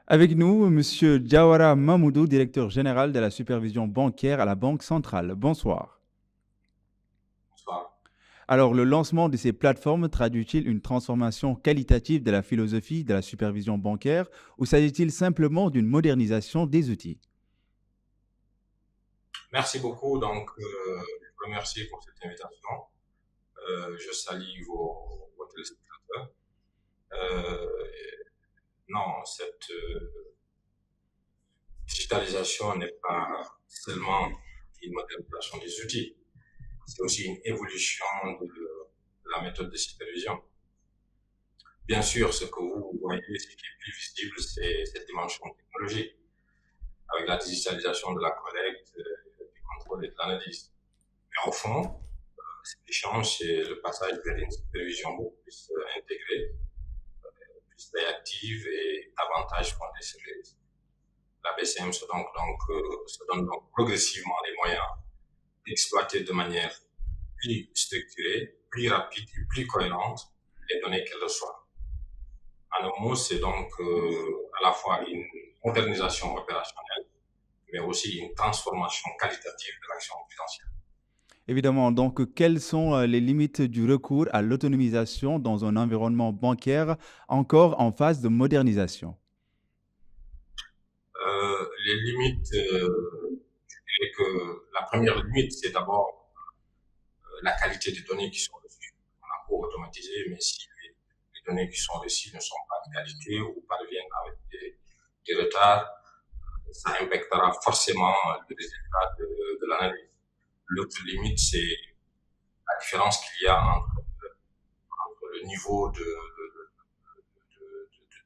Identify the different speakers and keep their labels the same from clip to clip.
Speaker 1: Avec nous, Monsieur Diawara Mamoudou, directeur général de la supervision bancaire à la Banque centrale. Bonsoir.
Speaker 2: Bonsoir.
Speaker 1: Alors, le lancement de ces plateformes traduit-il une transformation qualitative de la philosophie de la supervision bancaire ou s'agit-il simplement d'une modernisation des outils?
Speaker 2: Merci beaucoup. Je vous remercie pour cette invitation. Je salue vos téléspectateurs. Euh, non, cette digitalisation n'est pas seulement une modernisation des outils, c'est aussi une évolution de la méthode de supervision. Bien sûr, ce que vous voyez, ce qui est plus visible, c'est cette dimension technologique, avec la digitalisation de la collecte, du contrôle et de l'analyse. Mais au fond, cet échange, c'est le passage vers une supervision beaucoup plus intégrée, plus réactive et davantage fondée sur les risques. La BCM se donne donc progressivement les moyens d'exploiter de manière plus structurée, plus rapide et plus cohérente les données qu'elle reçoit. En un mot, c'est donc à la fois une modernisation opérationnelle, mais aussi une transformation qualitative de l'action financière.
Speaker 1: Évidemment, donc, quelles sont les limites du recours à l'autonomisation dans un environnement bancaire encore en phase de modernisation?
Speaker 2: Les limites, je dirais que la première limite, c'est d'abord la qualité des données qui sont reçues. On a beau automatiser, mais si les données qui sont reçues ne sont pas de qualité ou parviennent avec des retards, ça impactera forcément le résultat de l'analyse. L'autre limite, c'est la différence qu'il y a entre le niveau de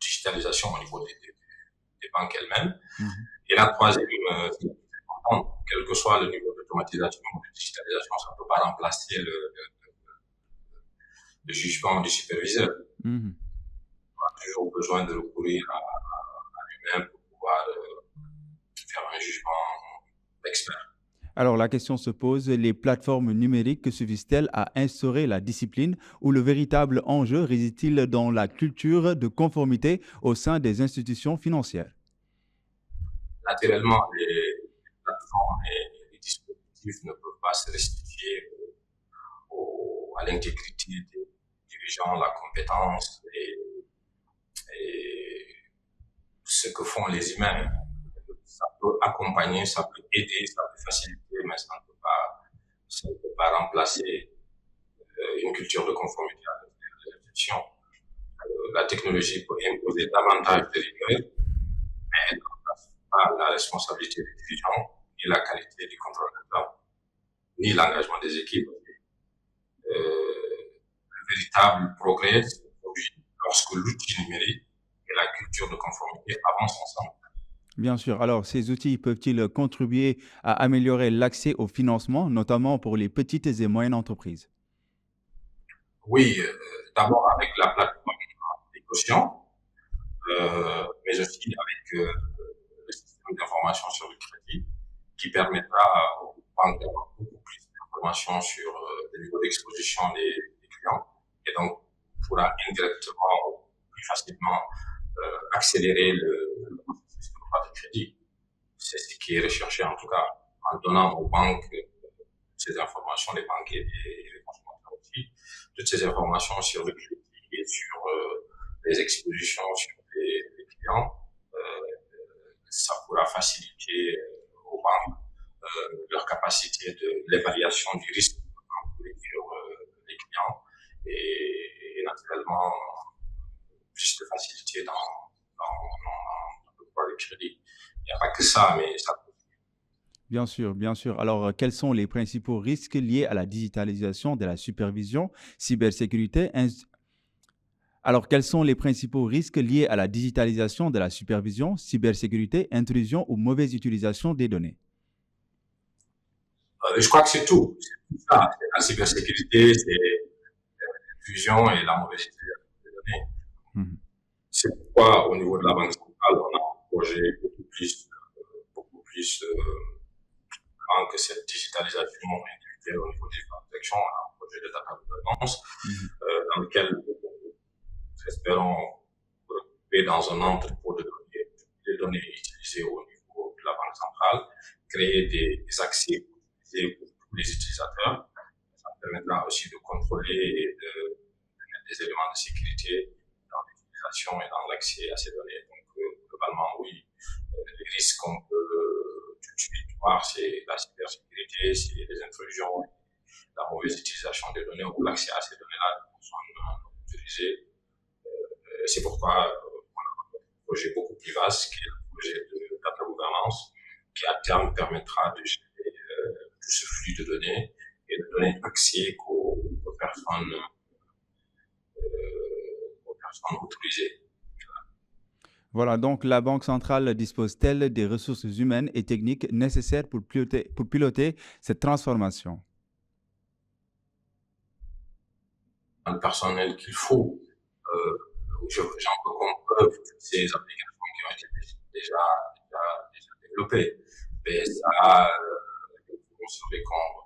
Speaker 2: digitalisation au niveau des banques elles-mêmes.
Speaker 1: Mhm.
Speaker 2: Et la troisième, c'est important, quel que soit le niveau d'automatisation ou de digitalisation, ça ne peut pas remplacer le jugement du superviseur.
Speaker 1: Mhm.
Speaker 2: On a toujours besoin de recourir à lui-même pour pouvoir faire un jugement d'expert.
Speaker 1: Alors la question se pose, les plateformes numériques suffisent-elles à instaurer la discipline ou le véritable enjeu réside-t-il dans la culture de conformité au sein des institutions financières?
Speaker 2: Naturellement, les plateformes et les dispositifs ne peuvent pas se restituer à l'intégrité des dirigeants, la compétence et ce que font les humains. Ça peut accompagner, ça peut aider, ça peut faciliter, mais ça ne peut pas remplacer une culture de conformité avec les institutions. La technologie peut imposer davantage de rigueur, mais elle ne remplace pas la responsabilité des dirigeants, ni la qualité du contrôle d'État, ni l'engagement des équipes. Le véritable progrès, c'est lorsque l'outil numérique et la culture de conformité avancent ensemble.
Speaker 1: Bien sûr. Alors ces outils peuvent-ils contribuer à améliorer l'accès au financement, notamment pour les petites et moyennes entreprises?
Speaker 2: Oui, d'abord avec la plateforme des cautions, mais aussi avec le système d'information sur le crédit qui permettra aux banques d'avoir beaucoup plus d'informations sur le niveau d'exposition des clients et donc pourra indirectement plus facilement accélérer le processus de crédit. C'est ce qui est recherché en tout cas en donnant aux banques ces informations, les banques et les consommateurs aussi, toutes ces informations sur le crédit et sur les expositions sur les clients. Ça pourra faciliter aux banques leur capacité de l'évaluation du risque pour les clients et naturellement plus de facilité dans le crédit. Il n'y a pas que ça, mais ça peut.
Speaker 1: Bien sûr, bien sûr. Alors, quels sont les principaux risques liés à la digitalisation de la supervision, cybersécurité? Alors, quels sont les principaux risques liés à la digitalisation de la supervision, cybersécurité, intrusion ou mauvaise utilisation des données?
Speaker 2: Je crois que c'est tout. C'est tout ça. C'est la cybersécurité, c'est l'inclusion et la mauvaise utilisation des données.
Speaker 1: Mhm.
Speaker 2: C'est pourquoi, au niveau de la Banque centrale, on a un projet beaucoup plus grand que cette digitalisation individuelle au niveau des transactions. On a un projet de data governance
Speaker 1: Mhm.
Speaker 2: dans lequel nous espérons regrouper dans un entrepôt de données créer des accès pour tous les utilisateurs. Ça permettra aussi de contrôler et de mettre des éléments de sécurité dans l'utilisation et dans l'accès à ces données. Donc, globalement, oui, les risques qu'on peut tout de suite voir, c'est la cybersécurité, c'est les intrusions, la mauvaise utilisation des données ou l'accès à ces données-là de personnes non autorisées. C'est pourquoi on a un projet beaucoup plus vaste qui est le projet de data governance, qui à terme permettra de gérer tout ce flux de données et de donner accès aux personnes autorisées.
Speaker 1: Voilà, donc la Banque centrale dispose-t-elle des ressources humaines et techniques nécessaires pour piloter cette transformation?
Speaker 2: Le personnel qu'il faut. J'en peux comme preuve toutes ces applications qui ont été déjà développées. PSA, sur les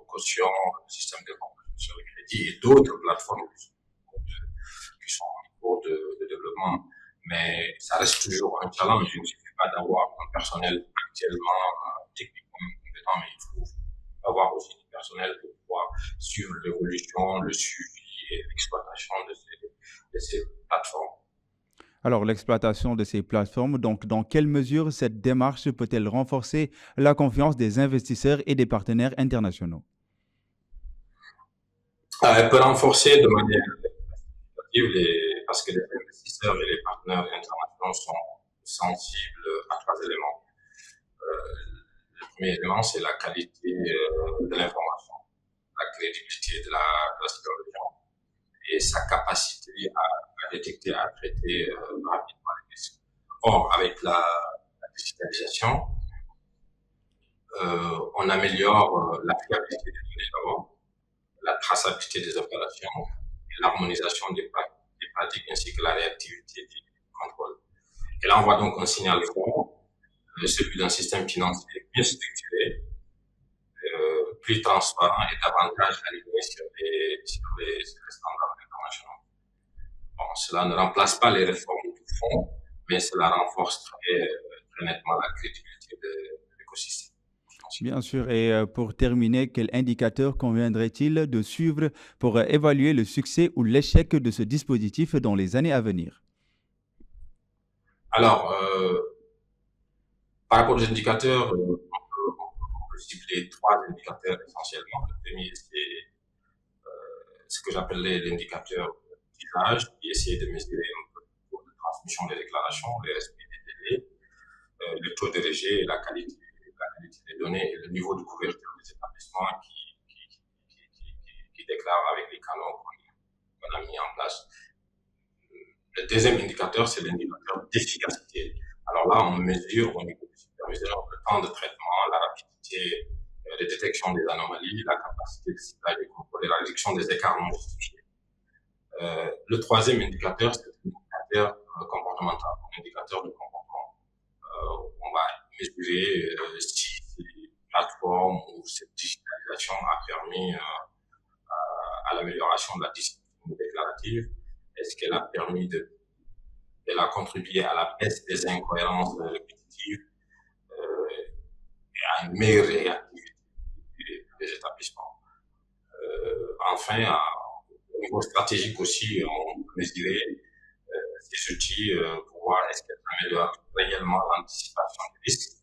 Speaker 2: cautions, le système de compte sur le crédit et d'autres plateformes qui sont en cours de développement. Mais ça reste toujours un challenge. Il ne suffit pas d'avoir un personnel actuellement techniquement compétent, mais il faut avoir aussi du personnel pour pouvoir suivre l'évolution, le suivi et l'exploitation de ces plateformes.
Speaker 1: Alors, l'exploitation de ces plateformes, donc dans quelle mesure cette démarche peut-elle renforcer la confiance des investisseurs et des partenaires internationaux?
Speaker 2: Elle peut renforcer de manière significative parce que les investisseurs et les partenaires internationaux sont sensibles à trois éléments. Le premier élément, c'est la qualité de l'information, la crédibilité de la supervision et sa capacité à détecter, à traiter rapidement les risques. Or, avec la digitalisation, on améliore la fiabilité des données d'abord, la traçabilité des opérations et l'harmonisation des pratiques ainsi que la réactivité des contrôles. Et là, on voit donc un signal fort, celui d'un système financier bien structuré, plus transparent et davantage aligné sur les standards internationaux. Bon, cela ne remplace pas les réformes du fond, mais cela renforce très nettement la crédibilité de l'écosystème.
Speaker 1: Bien sûr, et pour terminer, quel indicateur conviendrait-il de suivre pour évaluer le succès ou l'échec de ce dispositif dans les années à venir?
Speaker 2: Alors, par rapport aux indicateurs, on peut cibler trois indicateurs essentiellement. Le premier, c'est ce que j'appelais l'indicateur d'usage, qui essaie de mesurer un peu le taux de transmission des déclarations, le respect des délais, le taux de rejet et la qualité des données et le niveau de couverture des établissements qui déclarent avec les canaux qu'on a mis en place. Le deuxième indicateur, c'est l'indicateur d'efficacité. Alors là, on mesure au niveau du superviseur le temps de traitement, la rapidité de détection des anomalies, la capacité de ciblage et contrôle et la réduction des écarts non justifiés. Le troisième indicateur, c'est l'indicateur comportemental, l'indicateur de comportement. On va mesurer si ces plateformes ou cette digitalisation a permis à l'amélioration de la discipline déclarative. Est-ce qu'elle a permis elle a contribué à la baisse des incohérences répétitives et à une meilleure réactivité des établissements. Enfin, au niveau stratégique aussi, on peut mesurer ces outils pour voir est-ce qu'elles améliorent réellement l'anticipation des risques,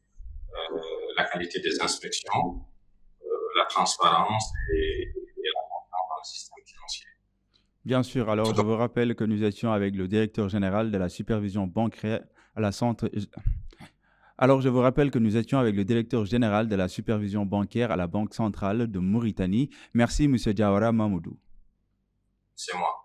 Speaker 2: la qualité des inspections, la transparence et la confiance dans le système financier.
Speaker 1: Bien sûr, alors je vous rappelle que nous étions avec le directeur général de la supervision bancaire à la centre. Alors je vous rappelle que nous étions avec le directeur général de la supervision bancaire à la Banque centrale de Mauritanie. Merci, Monsieur Diawara Mamoudou.
Speaker 2: C'est moi.